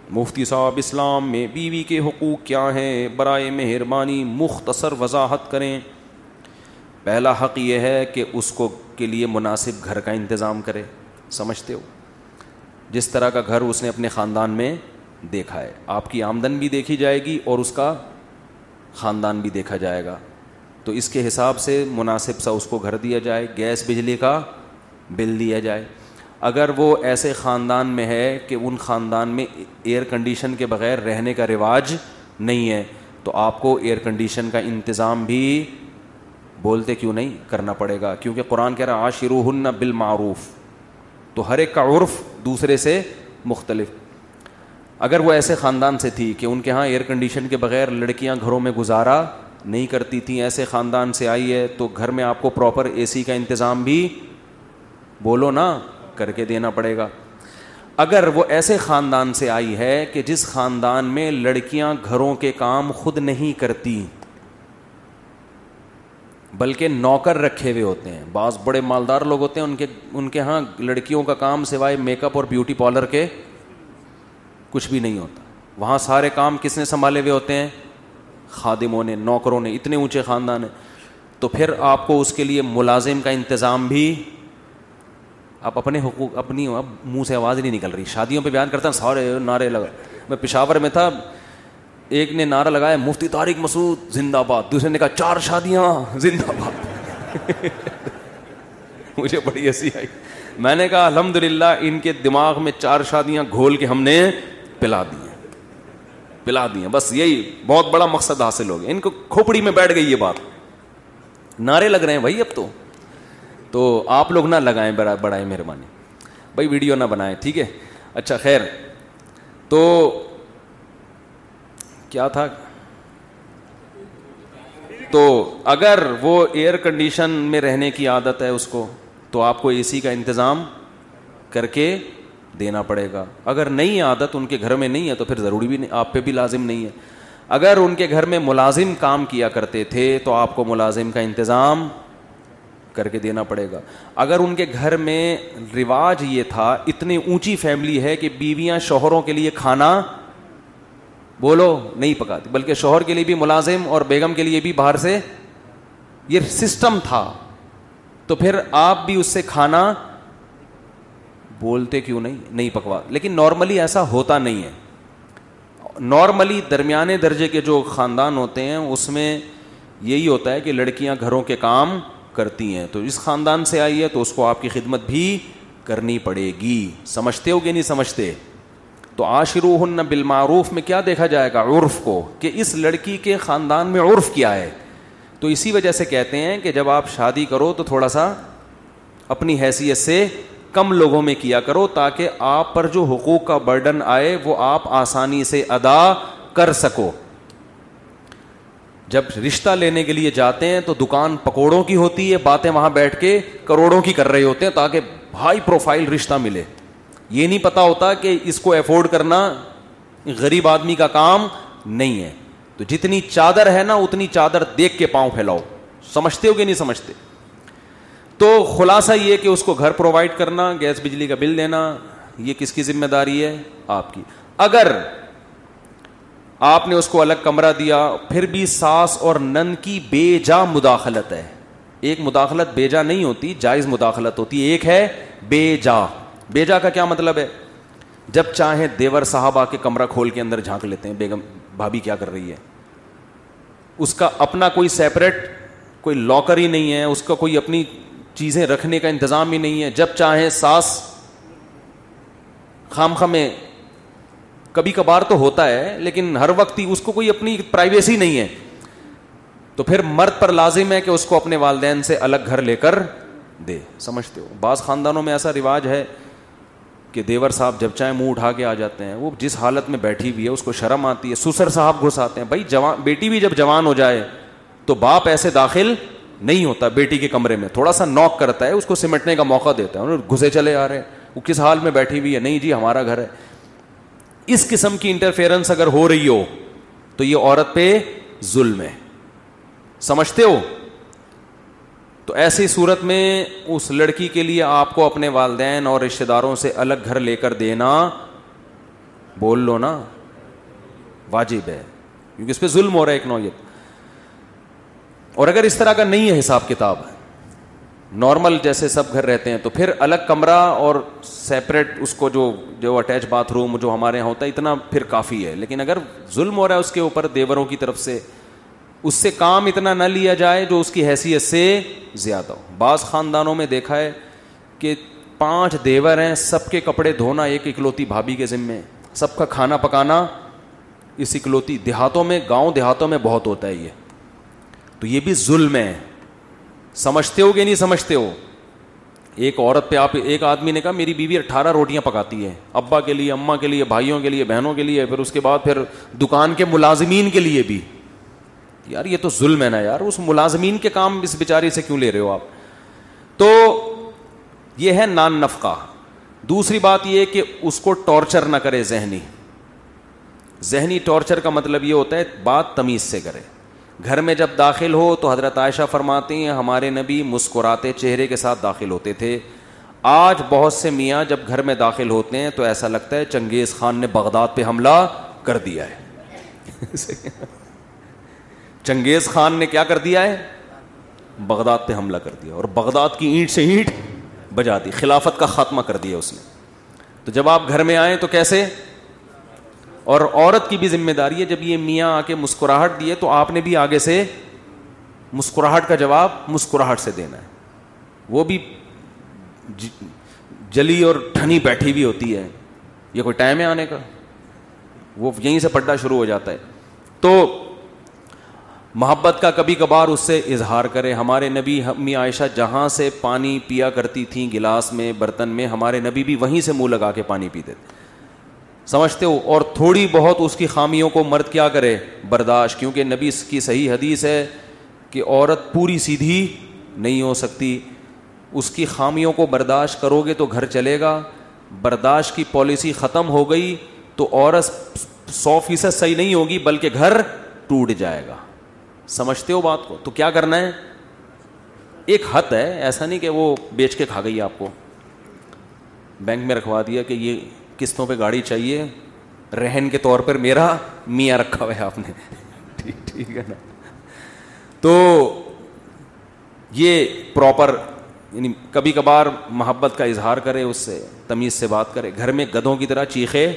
مفتی صاحب اسلام میں بیوی کے حقوق کیا ہیں؟ برائے مہربانی مختصر وضاحت کریں. پہلا حق یہ ہے کہ اس کو کے لیے مناسب گھر کا انتظام کرے. سمجھتے ہو؟ جس طرح کا گھر اس نے اپنے خاندان میں دیکھا ہے, آپ کی آمدن بھی دیکھی جائے گی اور اس کا خاندان بھی دیکھا جائے گا, تو اس کے حساب سے مناسب سا اس کو گھر دیا جائے, گیس بجلی کا بل دیا جائے. اگر وہ ایسے خاندان میں ہے کہ ان خاندان میں ایئر کنڈیشن کے بغیر رہنے کا رواج نہیں ہے, تو آپ کو ایئر کنڈیشن کا انتظام بھی بولتے کیوں نہیں کرنا پڑے گا, کیونکہ قرآن کہہ رہا عاشروہن بالمعروف, تو ہر ایک کا عرف دوسرے سے مختلف. اگر وہ ایسے خاندان سے تھی کہ ان کے ہاں ایئر کنڈیشن کے بغیر لڑکیاں گھروں میں گزارا نہیں کرتی تھیں, ایسے خاندان سے آئی ہے, تو گھر میں آپ کو پراپر اے سی کا انتظام بھی بولو نا کر کے دینا پڑے گا. اگر وہ ایسے خاندان سے آئی ہے کہ جس خاندان میں لڑکیاں گھروں کے کام خود نہیں کرتی بلکہ نوکر رکھے ہوئے ہوتے ہیں, بعض بڑے مالدار لوگ ہوتے ہیں ان کے ہاں لڑکیوں کا کام سوائے میک اپ اور بیوٹی پارلر کے کچھ بھی نہیں ہوتا, وہاں سارے کام کس نے سنبھالے ہوئے ہوتے ہیں؟ خادموں نے, نوکروں نے. اتنے اونچے خاندان ہیں, تو پھر آپ کو اس کے لیے ملازم کا انتظام بھی, آپ اپنے حقوق اپنی, اب منہ سے آواز نہیں نکل رہی, شادیوں پہ بیان کرتا ہوں سارے نعرے لگا. میں پشاور میں تھا, ایک نے نعرہ لگایا مفتی طارق مسعود زندہ باد, دوسرے نے کہا 4 شادیاں زندہ باد. مجھے بڑی ہنسی آئی. میں نے کہا الحمدللہ ان کے دماغ میں 4 شادیاں گھول کے ہم نے پلا دی ہیں, بس یہی بہت بڑا مقصد حاصل ہو گیا. ان کو کھوپڑی میں بیٹھ گئی یہ بات. نعرے لگ رہے ہیں بھائی اب تو آپ لوگ نہ لگائیں بڑائے مہربانی بھائی, ویڈیو نہ بنائیں, ٹھیک ہے. اچھا خیر, تو کیا تھا, تو اگر وہ ایئر کنڈیشن میں رہنے کی عادت ہے اس کو, تو آپ کو اے سی کا انتظام کر کے دینا پڑے گا. اگر نہیں عادت ان کے گھر میں نہیں ہے تو پھر ضروری بھی نہیں, آپ پہ بھی لازم نہیں ہے. اگر ان کے گھر میں ملازم کام کیا کرتے تھے تو آپ کو ملازم کا انتظام کر کے دینا پڑے گا. اگر ان کے گھر میں رواج یہ تھا, اتنی اونچی فیملی ہے کہ بیویاں شوہروں کے لیے کھانا بولو نہیں پکاتی, بلکہ شوہر کے لیے بھی ملازم اور بیگم کے لیے بھی باہر سے, یہ سسٹم تھا, تو پھر آپ بھی اس سے کھانا بولتے کیوں نہیں پکوا. لیکن نارملی ایسا ہوتا نہیں ہے. نارملی درمیانے درجے کے جو خاندان ہوتے ہیں اس میں یہی ہوتا ہے کہ لڑکیاں گھروں کے کام کرتی ہیں, تو اس خاندان سے آئی ہے تو اس کو آپ کی خدمت بھی کرنی پڑے گی. سمجھتے ہو کہ نہیں سمجھتے؟ تو عاشروہن بالمعروف میں کیا دیکھا جائے گا؟ عرف کو, کہ اس لڑکی کے خاندان میں عرف کیا ہے. تو اسی وجہ سے کہتے ہیں کہ جب آپ شادی کرو تو تھوڑا سا اپنی حیثیت سے کم لوگوں میں کیا کرو, تاکہ آپ پر جو حقوق کا برڈن آئے وہ آپ آسانی سے ادا کر سکو. جب رشتہ لینے کے لیے جاتے ہیں تو دکان پکوڑوں کی ہوتی ہے, باتیں وہاں بیٹھ کے کروڑوں کی کر رہے ہوتے ہیں تاکہ ہائی پروفائل رشتہ ملے. یہ نہیں پتا ہوتا کہ اس کو افورڈ کرنا غریب آدمی کا کام نہیں ہے. تو جتنی چادر ہے نا اتنی چادر دیکھ کے پاؤں پھیلاؤ. سمجھتے ہو کہ نہیں سمجھتے؟ تو خلاصہ یہ کہ اس کو گھر پرووائڈ کرنا, گیس بجلی کا بل دینا, یہ کس کی ذمہ داری ہے؟ آپ کی. اگر آپ نے اس کو الگ کمرہ دیا پھر بھی ساس اور نند کی بے جا مداخلت ہے. ایک مداخلت بے جا نہیں ہوتی, جائز مداخلت ہوتی ہے. ایک ہے بے جا. بے جا کا کیا مطلب ہے؟ جب چاہیں دیور صاحب آ کے کمرہ کھول کے اندر جھانک لیتے ہیں, بیگم بھابھی کیا کر رہی ہے. اس کا اپنا کوئی سیپریٹ کوئی لاکر ہی نہیں ہے, اس کا کوئی اپنی چیزیں رکھنے کا انتظام ہی نہیں ہے. جب چاہیں ساس خام میں, کبھی کبھار تو ہوتا ہے لیکن ہر وقت ہی اس کو کوئی اپنی پرائیویسی نہیں ہے, تو پھر مرد پر لازم ہے کہ اس کو اپنے والدین سے الگ گھر لے کر دے. سمجھتے ہو؟ بعض خاندانوں میں ایسا رواج ہے کہ دیور صاحب جب چاہیں منہ اٹھا کے آ جاتے ہیں, وہ جس حالت میں بیٹھی ہوئی ہے اس کو شرم آتی ہے, سسر صاحب گھس آتے ہیں. بھائی جوان بیٹی بھی جب جوان ہو جائے تو باپ ایسے داخل نہیں ہوتا بیٹی کے کمرے میں, تھوڑا سا نوک کرتا ہے, اس کو سمٹنے کا موقع دیتا ہے. گھسے چلے آ رہے ہیں, وہ کس حال میں بیٹھی ہوئی ہے, نہیں جی ہمارا گھر ہے. اس قسم کی انٹرفیئرنس اگر ہو رہی ہو تو یہ عورت پہ ظلم ہے. سمجھتے ہو؟ تو ایسی صورت میں اس لڑکی کے لیے آپ کو اپنے والدین اور رشتہ داروں سے الگ گھر لے کر دینا بول لو نا, واجب ہے, کیونکہ اس پہ ظلم ہو رہا ہے ایک نوعیت. اور اگر اس طرح کا نہیں ہے حساب کتاب, نارمل جیسے سب گھر رہتے ہیں, تو پھر الگ کمرہ اور سیپریٹ اس کو جو اٹیچ باتھ روم جو ہمارے یہاں ہوتا ہے, اتنا پھر کافی ہے. لیکن اگر ظلم ہو رہا ہے اس کے اوپر دیوروں کی طرف سے, اس سے کام اتنا نہ لیا جائے جو اس کی حیثیت سے زیادہ ہو. بعض خاندانوں میں دیکھا ہے کہ 5 دیور ہیں, سب کے کپڑے دھونا ایک اکلوتی بھابھی کے ذمے, سب کا کھانا پکانا اس اکلوتی. دیہاتوں میں, گاؤں دیہاتوں میں بہت ہوتا ہے یہ, تو یہ بھی ظلم ہے. سمجھتے ہو کہ نہیں سمجھتے ہو؟ ایک عورت پہ آپ, ایک آدمی نے کہا میری بیوی 18 روٹیاں پکاتی ہے, ابا کے لیے, اماں کے لیے, بھائیوں کے لیے, بہنوں کے لیے, پھر اس کے بعد پھر دکان کے ملازمین کے لیے بھی. یار یہ تو ظلم ہے نا یار, اس ملازمین کے کام اس بیچاری سے کیوں لے رہے ہو آپ؟ تو یہ ہے نان نفقہ. دوسری بات یہ کہ اس کو ٹارچر نہ کرے ذہنی ٹارچر کا مطلب یہ ہوتا ہے بات تمیز سے کرے. گھر میں جب داخل ہو تو حضرت عائشہ فرماتی ہیں ہمارے نبی مسکراتے چہرے کے ساتھ داخل ہوتے تھے. آج بہت سے میاں جب گھر میں داخل ہوتے ہیں تو ایسا لگتا ہے چنگیز خان نے بغداد پہ حملہ کر دیا ہے. چنگیز خان نے کیا کر دیا ہے؟ بغداد پہ حملہ کر دیا, اور بغداد کی اینٹ سے اینٹ بجا دی, خلافت کا خاتمہ کر دیا اس نے. تو جب آپ گھر میں آئیں تو کیسے؟ اور عورت کی بھی ذمہ داری ہے, جب یہ میاں آ کے مسکراہٹ دیے تو آپ نے بھی آگے سے مسکراہٹ کا جواب مسکراہٹ سے دینا ہے. وہ بھی جلی اور ٹھنی بیٹھی بھی ہوتی ہے, یہ کوئی ٹائم ہے آنے کا؟ وہ یہیں سے پڑھنا شروع ہو جاتا ہے. تو محبت کا کبھی کبھار اس سے اظہار کرے. ہمارے نبی امی عائشہ جہاں سے پانی پیا کرتی تھیں گلاس میں, برتن میں, ہمارے نبی بھی وہیں سے منہ لگا کے پانی پیتے تھے. سمجھتے ہو؟ اور تھوڑی بہت اس کی خامیوں کو مرد کیا کرے؟ برداشت, کیونکہ نبی کی صحیح حدیث ہے کہ عورت پوری سیدھی نہیں ہو سکتی. اس کی خامیوں کو برداشت کرو گے تو گھر چلے گا. برداشت کی پالیسی ختم ہو گئی تو عورت 100% صحیح نہیں ہوگی بلکہ گھر ٹوٹ جائے گا. سمجھتے ہو بات کو؟ تو کیا کرنا ہے؟ ایک حد ہے, ایسا نہیں کہ وہ بیچ کے کھا گئی آپ کو, بینک میں رکھوا دیا کہ یہ قسطوں پہ گاڑی چاہیے, رہن کے طور پر میرا میاں رکھا ہوا ہے آپ نے. ٹھیک ہے نا؟ تو یہ پراپر, یعنی کبھی کبھار محبت کا اظہار کرے, اس سے تمیز سے بات کرے. گھر میں گدھوں کی طرح چیخے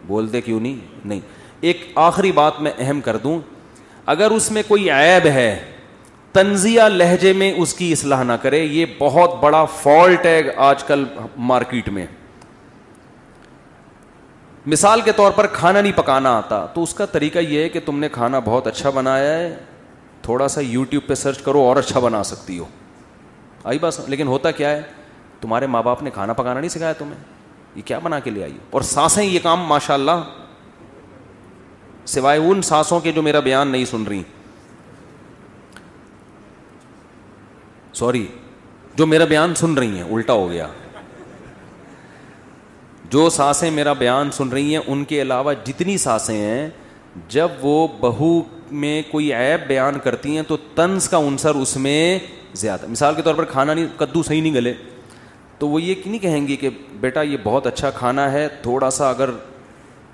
بولتے کیوں نہیں. ایک آخری بات میں اہم کر دوں, اگر اس میں کوئی عیب ہے تنزیہ لہجے میں اس کی اصلاح نہ کرے. یہ بہت بڑا فالٹ ہے آج کل مارکیٹ میں. مثال کے طور پر کھانا نہیں پکانا آتا تو اس کا طریقہ یہ ہے کہ تم نے کھانا بہت اچھا بنایا ہے, تھوڑا سا یوٹیوب پہ سرچ کرو اور اچھا بنا سکتی ہو. آئی بس. لیکن ہوتا کیا ہے, تمہارے ماں باپ نے کھانا پکانا نہیں سکھایا تمہیں, یہ کیا بنا کے لے آئی. اور سانسیں یہ کام ماشاء اللہ, سوائے ان سانسوں کے جو میرا بیان نہیں سن رہی, سوری, جو میرا بیان سن رہی ہیں, الٹا ہو گیا, جو سانسیں میرا بیان سن رہی ہیں ان کے علاوہ جتنی سانسیں ہیں, جب وہ بہو میں کوئی عیب بیان کرتی ہیں تو طنز کا عنصر اس میں زیادہ. مثال کے طور پر کھانا نہیں, کدو صحیح نہیں گلے, تو وہ یہ نہیں کہیں گی کہ بیٹا یہ بہت اچھا کھانا ہے, تھوڑا سا اگر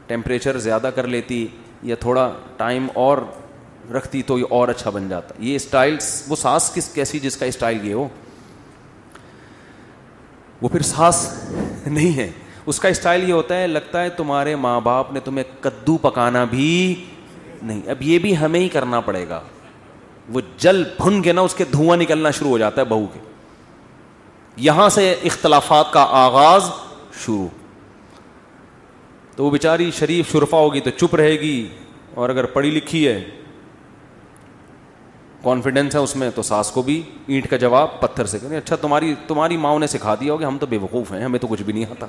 ٹیمپریچر زیادہ کر لیتی یا تھوڑا ٹائم اور رکھتی تو یہ اور اچھا بن جاتا. یہ اسٹائل, وہ ساس کیسی جس کا اسٹائل یہ ہو, وہ پھر ساس نہیں ہے. اس کا اسٹائل یہ ہوتا ہے لگتا ہے تمہارے ماں باپ نے تمہیں کدو پکانا بھی نہیں, اب یہ بھی ہمیں ہی کرنا پڑے گا. وہ جل بھن کے نا اس کے دھواں نکلنا شروع ہو جاتا ہے بہو کے. یہاں سے اختلافات کا آغاز شروع. تو وہ بیچاری شریف شرفا ہوگی تو چپ رہے گی, اور اگر پڑھی لکھی ہے, کانفیڈنس ہے اس میں, تو ساس کو بھی اینٹ کا جواب پتھر سے کریں. اچھا تمہاری ماں نے سکھا دیا ہوگا, ہم تو بے وقوف ہیں, ہمیں تو کچھ بھی نہیں آتا.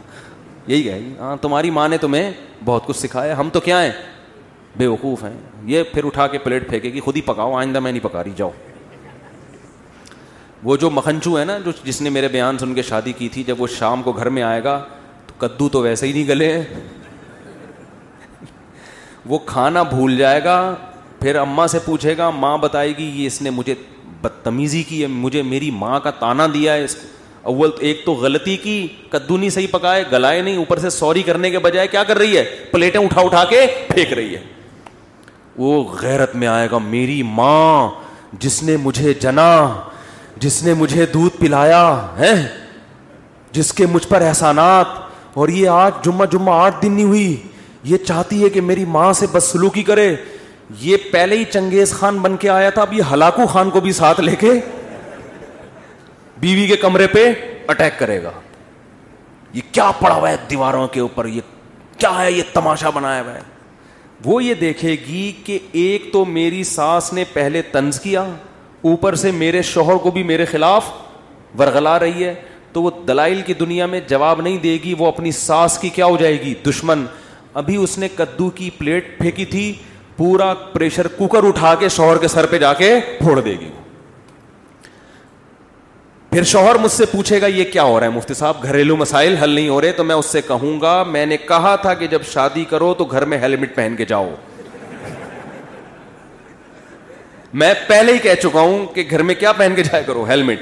یہی کہے گی, ہاں تمہاری ماں نے تمہیں بہت کچھ سکھایا, ہم تو کیا ہیں, بے وقوف ہیں. یہ پھر اٹھا کے پلیٹ پھینکے گی, خود ہی پکاؤ, آئندہ میں نہیں پکا رہی, جاؤ. وہ جو مکھنچو ہے نا, جس نے میرے بیان سن کے شادی کی تھی, جب وہ شام کو گھر میں آئے گا تو کدو تو ویسے ہی نہیں گلے ہیں, وہ کھانا بھول جائے گا. پھر اماں سے پوچھے گا, ماں بتائے گی یہ اس نے مجھے بدتمیزی کی ہے, مجھے میری ماں کا تانا دیا ہے اس کو. اول ایک تو غلطی کی, کدو نہیں صحیح پکائے, گلائے نہیں, اوپر سے سوری کرنے کے بجائے کیا کر رہی ہے, پلیٹیں اٹھا اٹھا کے پھینک رہی ہے. وہ غیرت میں آئے گا, میری ماں جس نے مجھے جنا, جس نے مجھے دودھ پلایا ہے, جس کے مجھ پر احسانات, اور یہ آج جمعہ 8 دن نہیں ہوئی, یہ چاہتی ہے کہ میری ماں سے بدسلوکی کرے. یہ پہلے ہی چنگیز خان بن کے آیا تھا, اب یہ ہلاکو خان کو بھی ساتھ لے کے بیوی کے کمرے پہ اٹیک کرے گا. یہ کیا پڑا ہوا ہے دیواروں کے اوپر, یہ کیا ہے, یہ تماشا بنایا ہوا ہے. وہ یہ دیکھے گی کہ ایک تو میری ساس نے پہلے طنز کیا, اوپر سے میرے شوہر کو بھی میرے خلاف ورغلا رہی ہے, تو وہ دلائل کی دنیا میں جواب نہیں دے گی, وہ اپنی ساس کی کیا ہو جائے گی, دشمن. ابھی اس نے کدو کی پلیٹ پھینکی تھی, پورا پریشر کوکر اٹھا کے شوہر کے سر پہ جا کے پھوڑ دے گی. پھر شوہر مجھ سے پوچھے گا یہ کیا ہو رہا ہے مفتی صاحب, گھریلو مسائل حل نہیں ہو رہے, تو میں اس سے کہوں گا میں نے کہا تھا کہ جب شادی کرو تو گھر میں ہیلمٹ پہن کے جاؤ. میں پہلے ہی کہہ چکا ہوں کہ گھر میں کیا پہن کے جایا کرو, ہیلمٹ.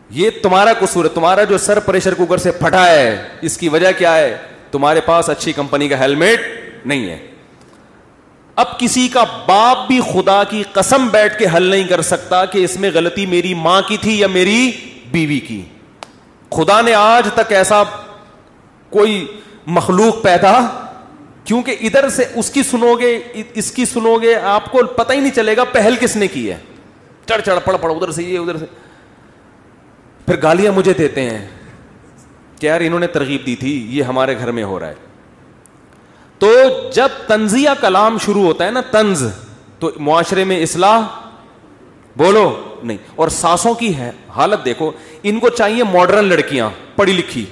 یہ تمہارا قصور ہے, تمہارا جو سر پریشر کوکر سے پھٹا ہے اس کی وجہ کیا ہے, تمہارے پاس اچھی کمپنی کا ہیلمٹ نہیں ہے. اب کسی کا باپ بھی خدا کی قسم بیٹھ کے حل نہیں کر سکتا کہ اس میں غلطی میری ماں کی تھی یا میری بیوی کی. خدا نے آج تک ایسا کوئی مخلوق پیدا, کیونکہ ادھر سے اس کی سنو گے, اس کی سنو گے, آپ کو پتہ ہی نہیں چلے گا پہل کس نے کی ہے. چڑھ چڑھ پڑ پڑ, ادھر سے یہ, ادھر سے. پھر گالیاں مجھے دیتے ہیں کہ یار انہوں نے ترغیب دی تھی, یہ ہمارے گھر میں ہو رہا ہے. تو جب طنزیہ کلام شروع ہوتا ہے نا, طنز, تو معاشرے میں اصلاح بولو نہیں. اور ساسوں کی ہے حالت دیکھو, ان کو چاہیے ماڈرن لڑکیاں پڑھی لکھی,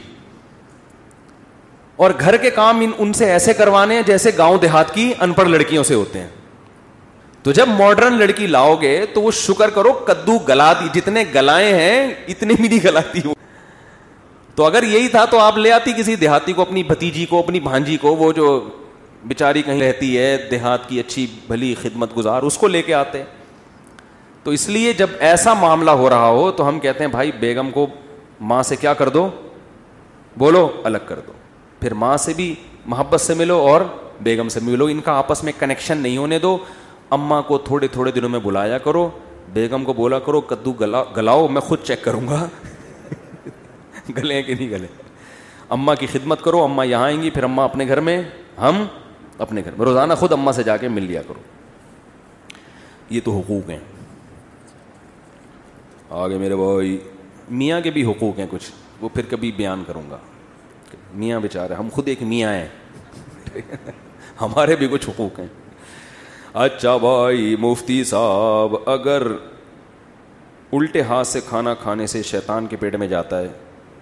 اور گھر کے کام ان سے ایسے کروانے ہیں جیسے گاؤں دیہات کی ان پڑھ لڑکیوں سے ہوتے ہیں. تو جب ماڈرن لڑکی لاؤ گے تو وہ شکر کرو کدو گلا دی, جتنے گلائے ہیں اتنے بھی نہیں گلاتی ہوں. تو اگر یہی تھا تو آپ لے آتی کسی دیہاتی کو, اپنی بھتیجی کو, اپنی بھانجی کو, وہ جو بیچاری کہیں رہتی ہے دیہات کی اچھی بھلی خدمت گزار, اس کو لے کے آتے. تو اس لیے جب ایسا معاملہ ہو رہا ہو تو ہم کہتے ہیں بھائی بیگم کو ماں سے کیا کر دو, بولو الگ کر دو. پھر ماں سے بھی محبت سے ملو اور بیگم سے ملو, ان کا آپس میں کنیکشن نہیں ہونے دو. اماں کو تھوڑے تھوڑے دنوں میں بلایا کرو, بیگم کو بولا کرو کدو گلاؤ, میں خود چیک کروں گا گلے کہ نہیں گلے. اماں کی خدمت کرو, اماں یہاں آئیں گی, پھر اماں اپنے گھر میں, ہم اپنے گھر میں. روزانہ خود اماں سے جا کے مل لیا کرو. یہ تو حقوق ہیں. آگے میرے بھائی میاں کے بھی حقوق ہیں کچھ, وہ پھر کبھی بیان کروں گا. میاں بیچارے, ہم خود ایک میاں ہیں ہمارے بھی کچھ حقوق ہیں. اچھا بھائی مفتی صاحب, اگر الٹے ہاتھ سے کھانا کھانے سے شیطان کے پیٹ میں جاتا ہے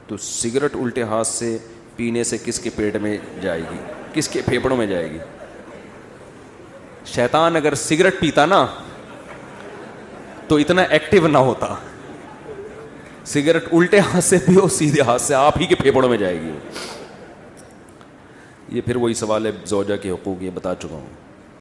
تو سگریٹ الٹے ہاتھ سے پینے سے کس کے پیٹ میں جائے گی, کس کے پھیپھڑوں میں جائے گی؟ شیطان اگر سگریٹ پیتا نا تو اتنا ایکٹیو نہ ہوتا. سگریٹ الٹے ہاتھ سے پیو, سیدھے ہاتھ سے آپ ہی کے پھیپھڑوں میں جائے گی. یہ پھر وہی سوال ہے زوجہ کے حقوق, یہ بتا چکا ہوں.